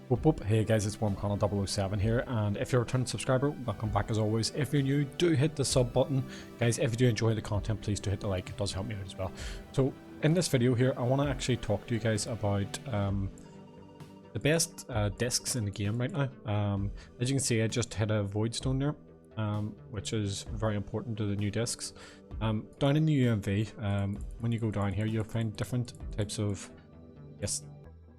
Whoop whoop. Hey guys, it's WormConnell007 here, and if you're a returning subscriber, welcome back as always. If you're new, do hit the sub button. Guys, if you do enjoy the content, please do hit the like, it does help me out as well. So in this video here, I want to actually talk to you guys about the best discs in the game right now. As you can see, I just hit a voidstone there, which is very important to the new discs. Down in the UMV, when you go down here, you'll find different types of, yes,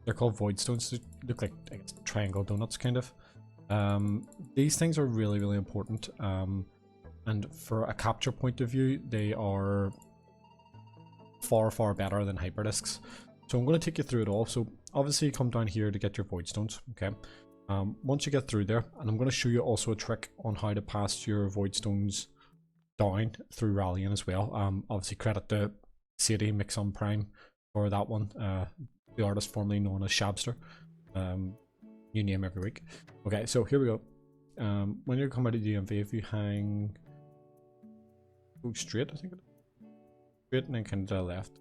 they're called voidstones. They look like, I guess, triangle donuts kind of. These things are really important, and for a capture point of view, they are far better than hyperdiscs. So I'm going to take you through it all. So obviously you come down here to get your voidstones. Okay. Once you get through there, and I'm going to show you also a trick on how to pass your voidstones down through rallying as well. Obviously credit to Sadie Mix on Prime for that one. The artist formerly known as Shabster. New name every week. Okay, so here we go. When you come out of the DMV, if you go straight, I think it is. Straight and then kind of to the left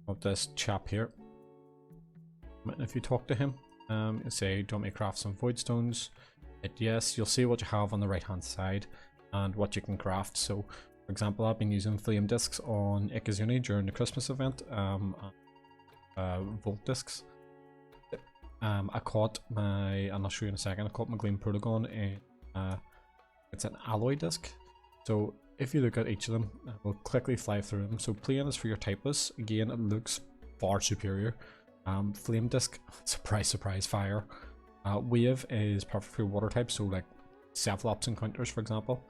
of this chap here. And if you talk to him, you say, "Do you want me to craft some voidstones?" Hit yes. You'll see what you have on the right hand side and what you can craft. So, for example, I've been using flame discs on Ikazuni during the Christmas event. Volt discs. I caught my, and I'll show you in a second, I caught my Gleam Protagon in, it's an alloy disc. So if you look at each of them, we'll quickly fly through them. So plain is for your typeless. Again, it looks far superior. Flame disc, surprise fire. Wave is perfect for your water types, so like Cephalops encounters, for example.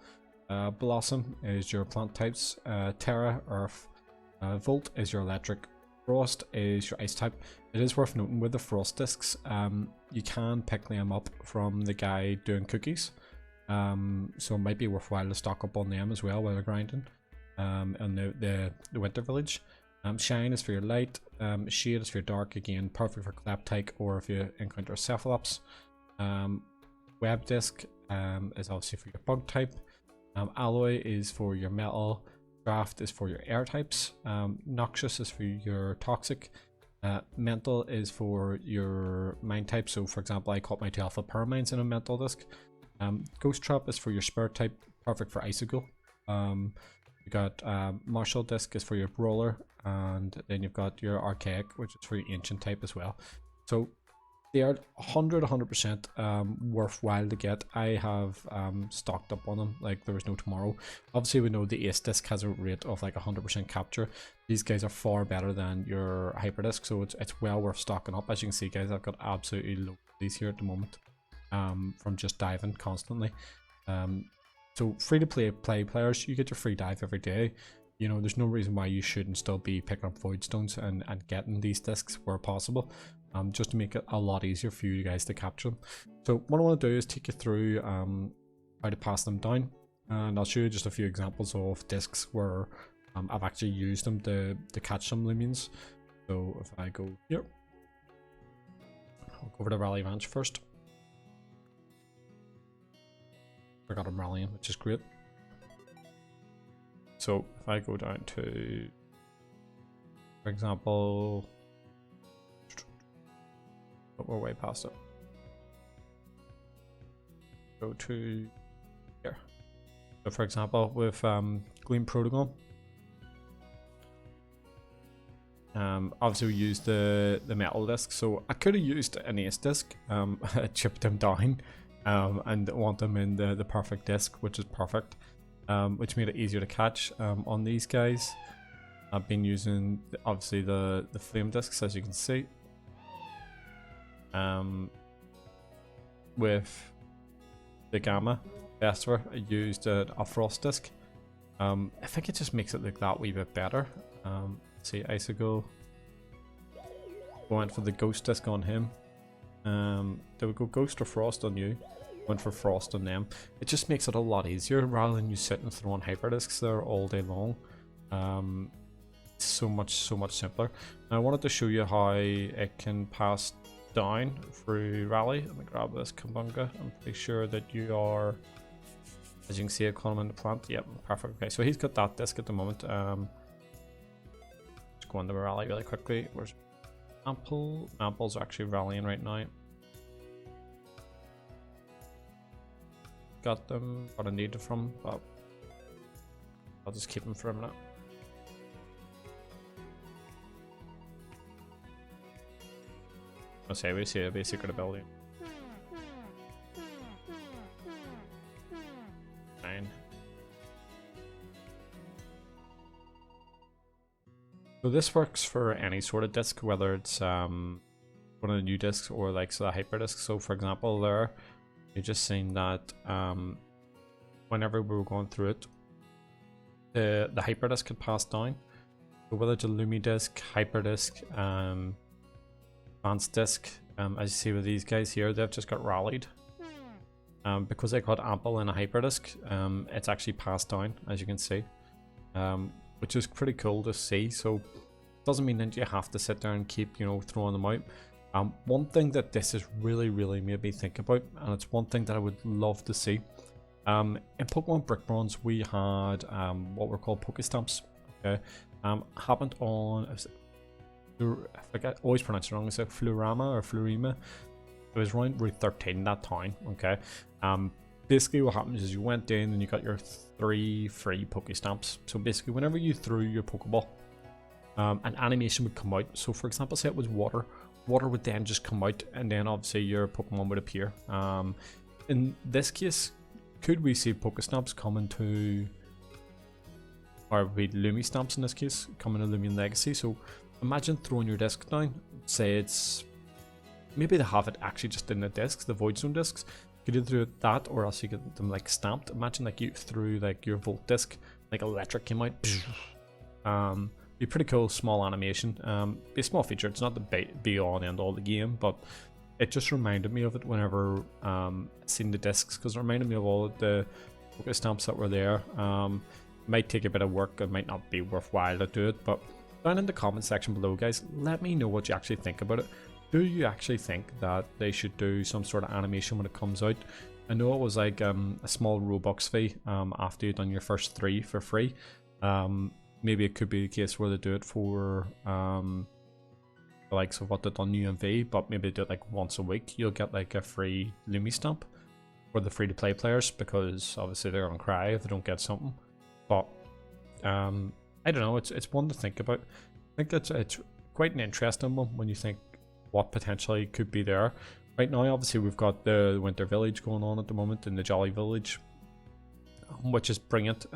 Blossom is your plant types. Terra, earth. Volt is your electric. Frost is your ice type. It is worth noting with the frost discs, you can pick them up from the guy doing cookies, so it might be worthwhile to stock up on them as well while you're grinding. And the winter village. Shine is for your light. Shade is for your dark. Again, perfect for Kleptyke or if you encounter Cephalops. Web disc is obviously for your bug type. Alloy is for your metal. Draft is for your air types. Noxious is for your toxic. Mental is for your mine type. So for example, I caught my 2 alpha power mines in a mental disc. Ghost trap is for your spirit type, perfect for icicle. You got martial disc is for your brawler, and then you've got your archaic, which is for your ancient type as well. So they are 100% worthwhile to get. I have stocked up on them like there was no tomorrow. Obviously we know the ace disc has a rate of like 100% capture. These guys are far better than your hyperdisc, so it's well worth stocking up. As you can see, guys, I've got absolutely loads of these here at the moment, from just diving constantly. So free to play players, you get your free dive every day. You know, there's no reason why you shouldn't still be picking up voidstones and getting these discs where possible. Just to make it a lot easier for you guys to capture them. So what I want to do is take you through how to pass them down, and I'll show you just a few examples of discs where I've actually used them to catch some Loomians. So if I go here, I'll go over to Rally Ranch first. I got him rallying, which is great. So if I go down to, for example, but we're way past it. Go to here. So for example, with Gleam Protagon, obviously we used the metal disc. So I could have used an ace disc, chipped them down, and want them in the perfect disc, which is perfect, which made it easier to catch. On these guys, I've been using obviously the flame discs, as you can see. With the Gamma Vester, I used a frost disc. I think it just makes it look that wee bit better. Let's see, Icicle. Went for the ghost disc on him. Did we go ghost or frost on you? Went for frost on them. It just makes it a lot easier rather than you sitting and throwing hyperdiscs there all day long. So much simpler. Now I wanted to show you how it can pass down through rally. Let me grab this Kabunga. I'm pretty sure that you are, as you can see, economy in the plant. Yep, perfect. Okay, so he's got that disc at the moment. Just go into rally really quickly. Where's Ample's actually rallying right now. got them, what I needed from, but I'll just keep them for a minute. I'll say we see a basic ability. Fine. So this works for any sort of disc, whether it's one of the new discs or like so the hyper disc. So for example, there you're just seeing that whenever we were going through it, the hyper disc had passed down. So whether it's a Lumi disc, hyper disc, advanced disc, as you see with these guys here, they've just got rallied. Because they got ample in a hyper disc, it's actually passed down, as you can see. Which is pretty cool to see. So doesn't mean that you have to sit there and keep, you know, throwing them out. One thing that this has really made me think about, and it's one thing that I would love to see. In Pokemon Brick Bronze, we had what were called Pokestamps. Okay, happened on, I always pronounce it wrong. Is it Flurama or Flurima? It was around Route 13, that town. Okay, basically what happens is you went in and you got your 3 free Pokestamps. So basically whenever you threw your Pokeball, an animation would come out. So for example, say it was water would then just come out, and then obviously your Pokemon would appear. In this case, could we see Pokestamps coming to, or would be Lumi stamps in this case, coming to Loomian Legacy? So imagine throwing your disc down, say it's, maybe they have it actually just in the discs, the voidstone discs. You could either do that, or else you get them like stamped. Imagine like you threw like your volt disc, like electric came out. Be pretty cool, small animation. Be a small feature. It's not the be all and end all of the game, but it just reminded me of it whenever seen the discs, because it reminded me of all of the Pokestamps that were there. Might take a bit of work. It might not be worthwhile to do it, but down in the comment section below, guys, let me know what you actually think about it. Do you actually think that they should do some sort of animation when it comes out? I know it was like a small Robux fee after you've done your first 3 for free. Maybe it could be a case where they do it for the likes of what they've done UMV, but maybe they do it like once a week. You'll get like a free Lumi stamp for the free to play players, because obviously they're gonna cry if they don't get something. But I don't know. It's one to think about. I think it's quite an interesting one when you think what potentially could be there. Right now, obviously, we've got the Winter Village going on at the moment in the Jolly Village, which is brilliant.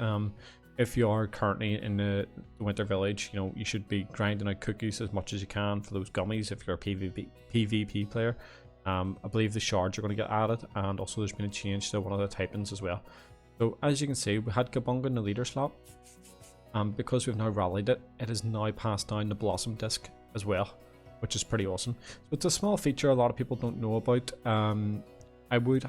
If you are currently in the Winter Village, you know, you should be grinding out cookies as much as you can for those gummies if you're a PvP player. I believe the shards are going to get added, and also there's been a change to one of the typings as well. So as you can see, we had Kabunga in the leader slot. Because we've now rallied it, it has now passed down the Blossom disc as well, which is pretty awesome. So it's a small feature a lot of people don't know about. I would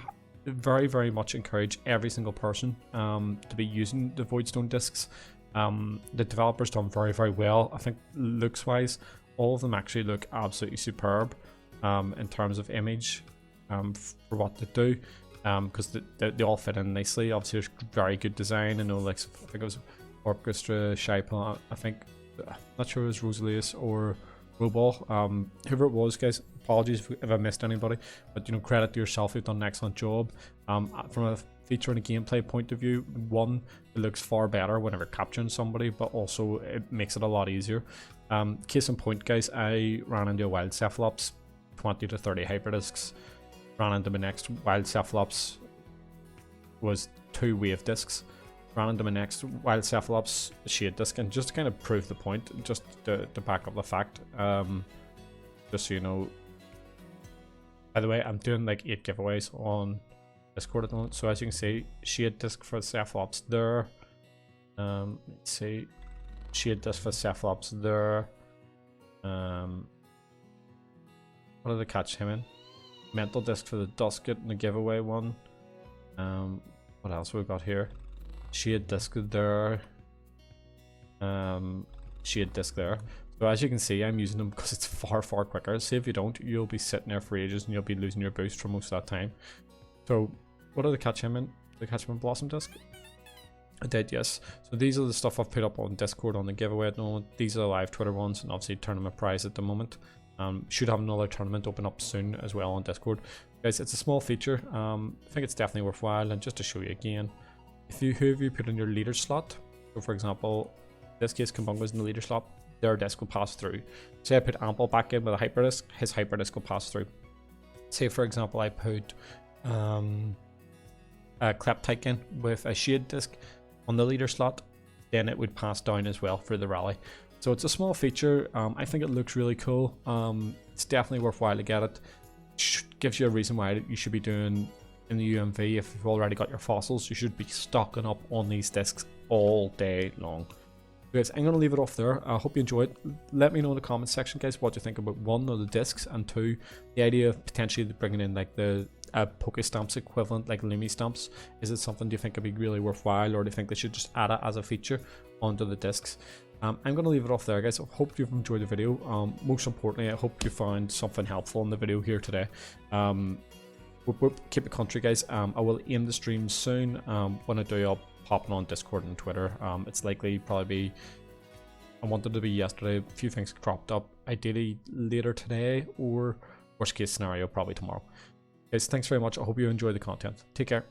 very much encourage every single person to be using the voidstone discs. The developers done very well. I think looks wise, all of them actually look absolutely superb in terms of image for what they do, because they all fit in nicely. Obviously there's very good design. I know, like, I think it was Orchestra, Shypal, I think, not sure it was Rosalius or Robol, whoever it was, guys, apologies if I missed anybody, but you know, credit to yourself, you've done an excellent job. From a feature and a gameplay point of view, one, it looks far better whenever capturing somebody, but also it makes it a lot easier. Case in point, guys, I ran into a wild Cephalops, 20 to 30 hyperdiscs, ran into my next wild Cephalops, was 2 wave discs, ran into my next wild Cephalops shade disc, and just to kind of prove the point, just to back up the fact, just so you know, by the way, I'm doing like 8 giveaways on Discord at the moment. So as you can see, shade disc for Cephalops there, let's see, shade disc for Cephalops there, what did I catch him in? Mental disc for the Dusket and the giveaway one. What else we got here? Shade disc there, shade disc there. So as you can see, I'm using them because it's far quicker. See, if you don't, you'll be sitting there for ages and you'll be losing your boost for most of that time. So what did I catch him in? Did I catch him in Blossom disc? I did, yes. So these are the stuff I've put up on Discord on the giveaway at the moment. These are the live Twitter ones, and obviously tournament prize at the moment. Should have another tournament open up soon as well on Discord. Guys, it's a small feature. I think it's definitely worthwhile. And just to show you again, whoever you put in your leader slot, so for example, in this case Kumbunga's in the leader slot, their disc will pass through. Say I put Ample back in with a hyperdisc, his hyperdisc will pass through. Say for example I put a Kleptyke in with a shade disc on the leader slot, then it would pass down as well for the rally. So it's a small feature. I think it looks really cool. It's definitely worthwhile to get it. Gives you a reason why you should be doing in the UMV. If you've already got your fossils, you should be stocking up on these discs all day long. Guys, I'm going to leave it off there. I hope you enjoyed. Let me know in the comments section, guys, what you think about one, of the discs, and two, the idea of potentially bringing in like the Pokestamps equivalent, like Lumi stamps. Is it something do you think would be really worthwhile, or do you think they should just add it as a feature onto the discs? I'm going to leave it off there, guys. I hope you've enjoyed the video. Most importantly, I hope you found something helpful in the video here today. Keep it country, guys. I will aim the stream soon. When I do, I'll pop on Discord and Twitter. It's likely probably be, I wanted to be yesterday. A few things cropped up. Ideally later today, or worst case scenario, probably tomorrow. Guys, thanks very much. I hope you enjoy the content. Take care.